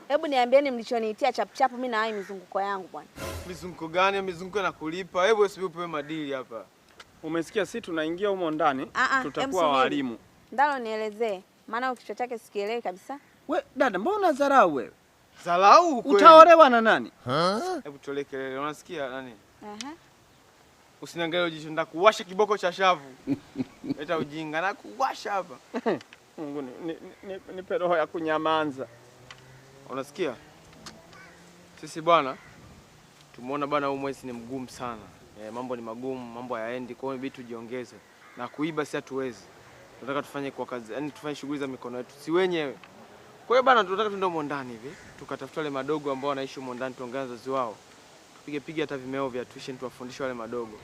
Hebu niambieni mlichoniitia chap mimi na hai mizunguko yangu bwana. Mizunguko gani? Mizunguko na kulipa. Hebu usipe upewe madili hapa. Umesikia sisi tunaingia humo ndani tutakuwa walimu. Ndalo nielezee. Maana kichwa chake sikielewi kabisa. We dada, mbona unadharau wewe? Dharau kweli? Utaolewa na nani? Hebu tolee kelele. Unasikia nani? Usiniangalie jicho, ndakuwasha kiboko cha shavu. Leta ujinga na kuwasha hapa. Mungu nipe roho ya kunyamanza. Unasikia? Sisi bwana tumeona bwana huu mwezi ni mgumu sana. Mambo ni magumu, mambo hayaendi, kwa hiyo inabidi tujiongeze. Na kuiba si hatuwezi. Tunataka tufanye kwa kazi, yani tufanye shughuli za mikono yetu, si wenyewe. Kwa hiyo bwana tunataka tuende huko ndani hivi, tukatafuta wale madogo ambao wanaishi huko ndani, tuongee na wazazi wao. Tupige hata vimeo vya tuition tuwafundishe wale madogo.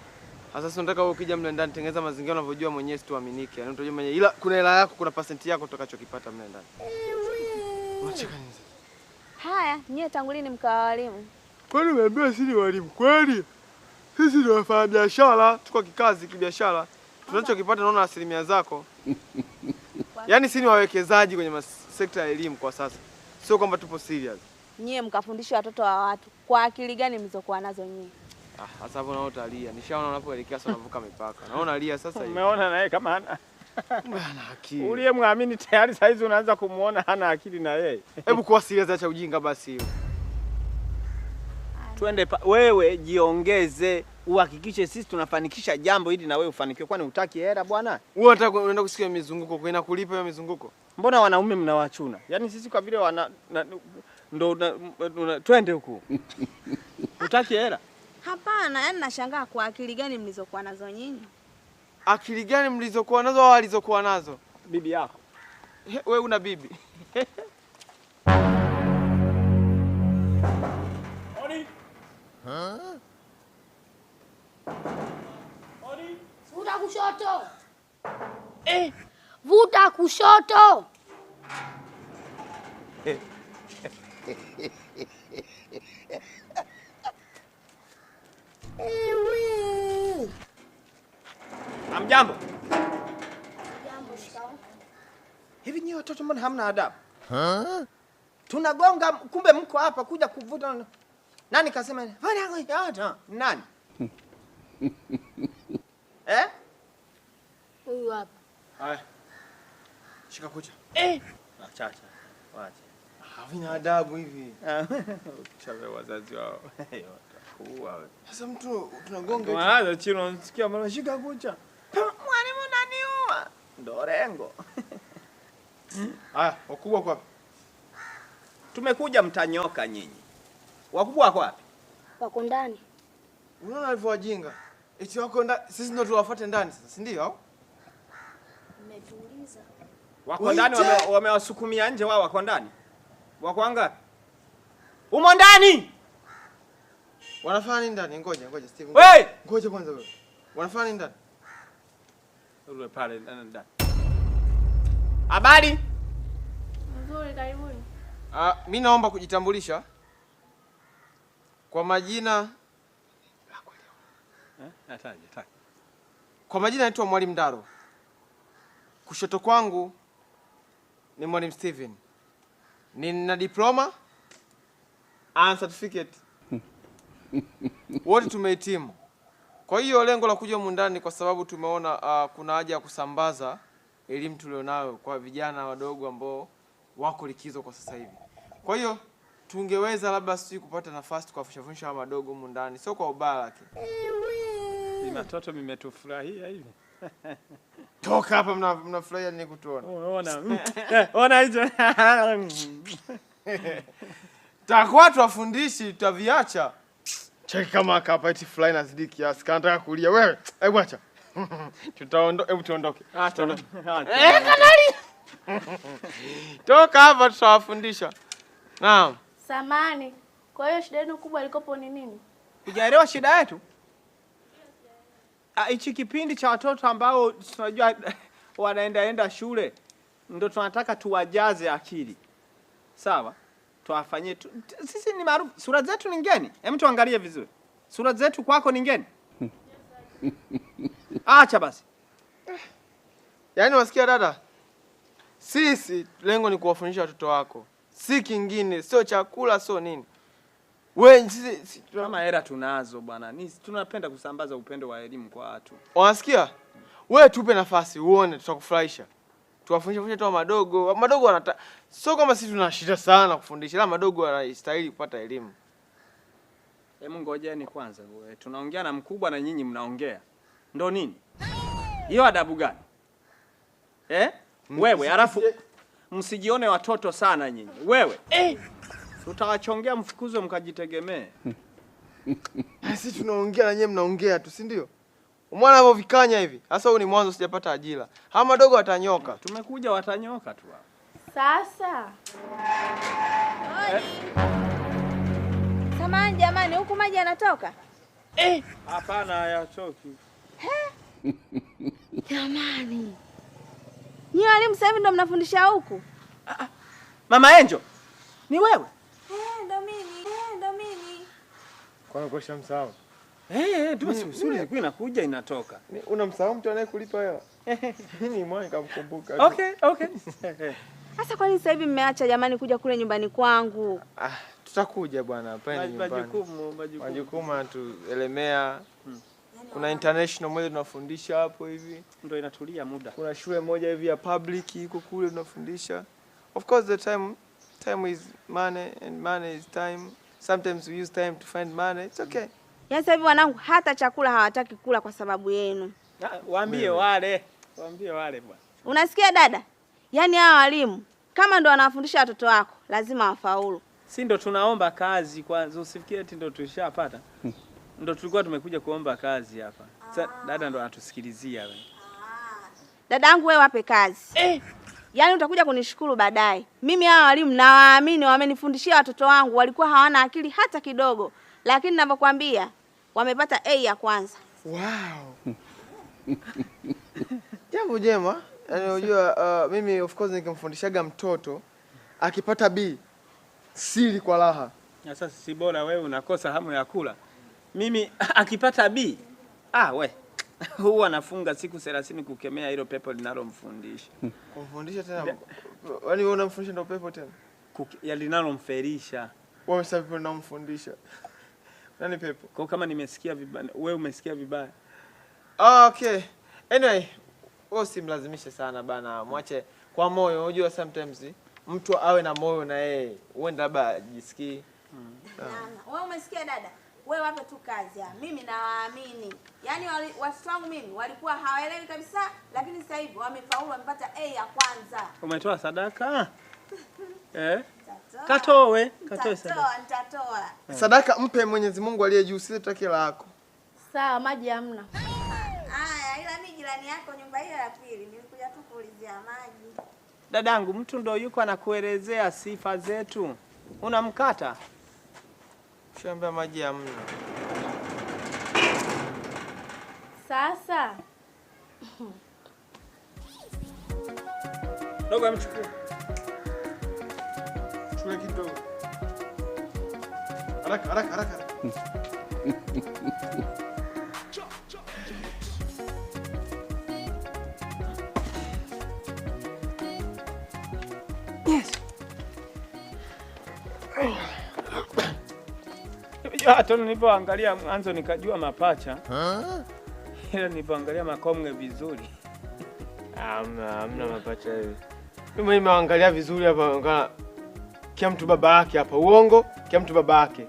Sasa tunataka wewe ukija mle ndani tengeneza mazingira unavyojua mwenyewe, si tuaminike. Yaani utajua mwenyewe ila kuna hela yako, kuna percent yako utakachokipata mle ndani. Unacheka nini sasa? Haya, nyie tangulini mkawa walimu. Kwani umeambiwa sisi ni walimu kweli? Sisi ni wafanya biashara, tuko kikazi kibiashara. Tunachokipata naona asilimia zako. Yaani sisi ni wawekezaji kwenye sekta ya elimu kwa sasa. Sio kwamba tupo serious. Nyie mkafundisha watoto wa watu. Kwa akili gani mlizokuwa nazo nyie? Sasa hapo nao utalia. Nishaona unapoelekea sana unavuka mipaka. Naona lia sasa hivi. Umeona naye kama hana akili. Uliyemwamini tayari saa hizi unaanza kumuona hana akili na yeye. Hebu kuwa serious, acha ujinga basi hiyo. Twende wewe jiongeze, uhakikishe sisi tunafanikisha jambo ili na wewe ufanikiwe. Kwani hutaki hela bwana? Wewe unataka unaenda kusikia mizunguko, kwa ina kulipa hiyo mizunguko? Mbona wanaume mnawachuna? Yaani sisi kwa vile twende huko. Hutaki hela? Hapana, yaani nashangaa kwa akili gani mlizokuwa nazo nyinyi? Akili gani mlizokuwa nazo au walizokuwa nazo? Bibi yako. Wewe una bibi? Oni. Oni. Vuta kushoto. Vuta kushoto. Amjambo. Jambo shikamoo. Hivi nyinyi watoto mbona hamna adabu? Tunagonga kumbe mko hapa kuja kuvuta. Nani kasema? Nani? Huyu hapa. Haya. Shika kucha. Acha. Wacha. Havina adabu hivi. Chawe wazazi wao. Sasa mtu tunagonga. Mwanzo chino unasikia mara shika kucha. Mwalimu naniua. Ndo rengo. Haya, wakubwa kwa. Tumekuja mtanyoka nyinyi. Wakubwa wako wapi? Wako ndani. Unaona alivyo wajinga? Eti wako ndani, sisi ndo tuwafuate ndani sasa, si ndio? Nimetuuliza. Wako ndani wamewasukumia nje wao wako ndani. Wako wangapi? Umo ndani. Wanafanya nini ndani? Ngoja Steve. Wewe! Ngoja kwanza wewe. Wanafanya nini ndani? Ule pale ndani. Habari? Nzuri, karibuni. Mimi naomba kujitambulisha. Kwa majina Ataje. Kwa majina naitwa Mwalimu Ndaro. Kushoto kwangu ni Mwalimu Steven. Nina diploma and certificate. Wote tumehitimu. Kwa hiyo lengo la kuja mundani kwa sababu tumeona kuna haja ya kusambaza elimu tulionayo kwa vijana wadogo ambao wako likizo kwa sasa hivi. Kwa hiyo tungeweza labda sisi kupata nafasi kwa kufundisha wadogo mundani, sio kwa ubaya lakini. Ni watoto mmetufurahia hivi. Toka hapa mnafurahia nini kutuona? Ona hizo. Takuwa tuwafundishi tutaviacha. Cheki kama hapa eti fly na zidi kiasi. Kanataka kulia wewe. Hebu acha. Hebu tuondoke. Tuondoke. Kanali. Toka hapa tutawafundisha. Naam. Samani. Kwa hiyo shida yenu kubwa ilikopo ni nini? Hujaelewa shida yetu? Hichi kipindi cha watoto ambao tunajua wanaenda shule ndio tunataka tuwajaze akili. Sawa? Tuwafanyie sisi ni maarufu. Sura zetu ni ngeni. Hebu tuangalie vizuri. Sura zetu kwako ni ngeni? Acha basi. Yaani wasikia dada? Sisi lengo ni kuwafundisha watoto wako. si kingine, sio chakula, sio nini. Wewe sisi kama hela tunazo bwana. Ni tunapenda kusambaza upendo wa elimu kwa watu. Unasikia? Wewe tupe nafasi uone, tutakufurahisha. Tuwafundishe tu madogo. Madogo wanataka, sio kama sisi tunashida sana kufundisha, la madogo wanastahili kupata elimu. Hebu ngojeni kwanza. Tunaongea na mkubwa na nyinyi mnaongea. Ndo nini? Hiyo adabu gani? Wewe alafu msijione watoto sana nyinyi. Wewe. Tutawachongea mfukuzwe mkajitegemee. Sisi tunaongea na nyinyi mnaongea tu, si ndio? Umeona hapo vikanya hivi? Sasa huu ni mwanzo, sijapata ajira. Hawa madogo watanyoka. Tumekuja watanyoka tu hapa. Sasa. Samahani jamani, huku maji yanatoka? Hapana, hayatoki. Jamani. Nyie walimu sasa hivi ndo mnafundisha huku? Mama Angel. Ni wewe? Ndo mimi. Ndo mimi. Kwa nini msahau? Tumesubiri ilikuwa inakuja inatoka. Unamsahau mtu anayekulipa hela? Mimi mwana nikamkumbuka. Okay. Sasa kwa nini sasa hivi mmeacha jamani kuja kule nyumbani kwangu? Tutakuja bwana, pale nyumbani. Majukumu tuelemea. Kuna international moja tunafundisha hapo hivi. Ndio inatulia muda. Kuna shule moja hivi ya public iko kule tunafundisha. Of course the time is money and money is time. Sometimes we use time to find money. It's okay. Yaani sasa hivi wanangu hata chakula hawataki kula kwa sababu yenu. Waambie wale. Waambie wale bwana. Unasikia dada? Yaani hawa walimu kama ndo wanawafundisha watoto wako, lazima wafaulu. Si ndo tunaomba kazi kwanza, usifikie eti ndo tulishapata. Ndo tulikuwa tumekuja kuomba kazi hapa. Sasa dada ndo anatusikilizia wewe. Dadangu wewe wape kazi. Yaani utakuja kunishukuru baadaye. Mimi hawa walimu nawaamini, wamenifundishia watoto wangu, walikuwa hawana akili hata kidogo. Lakini ninavyokuambia wamepata A ya kwanza. Wow. Jambo jema. Yaani unajua mimi of course nikimfundishaga mtoto akipata B siri kwa raha. Sasa si bora wewe unakosa hamu ya kula. Mimi akipata B, we. Huwa anafunga siku 30 kukemea hilo pepo linalomfundisha. Kumfundisha tena? Yaani wewe unamfundisha ndio pepo tena? Ya linalomferisha. Wewe sasa pepo unamfundisha. Nani pepo? Kwa kama nimesikia vibaya, wewe umesikia vibaya. Okay. Anyway, wewe usimlazimishe sana bana. Mwache kwa moyo. Unajua sometimes mtu awe na moyo na yeye. Uende labda ajisikii. Wewe umesikia dada? Wewe wape tu kazi ya. Mimi nawaamini. Yaani watoto wangu mimi walikuwa hawaelewi kabisa, lakini sasa hivi wamefaulu, wamepata A ya kwanza. Umetoa sadaka? Katoe sadaka. Nitatoa. Sadaka mpe Mwenyezi Mungu aliye juu, sisi tutake lako. Sawa, maji hamna. Ila mimi jirani yako nyumba hiyo ya pili nilikuja tu kuulizia maji. Dadangu, mtu ndo yuko anakuelezea sifa zetu. Unamkata? Shamba maji hamna. Sasa. Dogo amchukue. Chukua kidogo. Haraka. Hata nilipoangalia mwanzo nikajua mapacha. Ila nilipoangalia makomwe vizuri. Hamna mapacha hivi. Mimi nimeangalia vizuri hapa, kila mtu baba yake hapa. Uongo, kila mtu baba yake.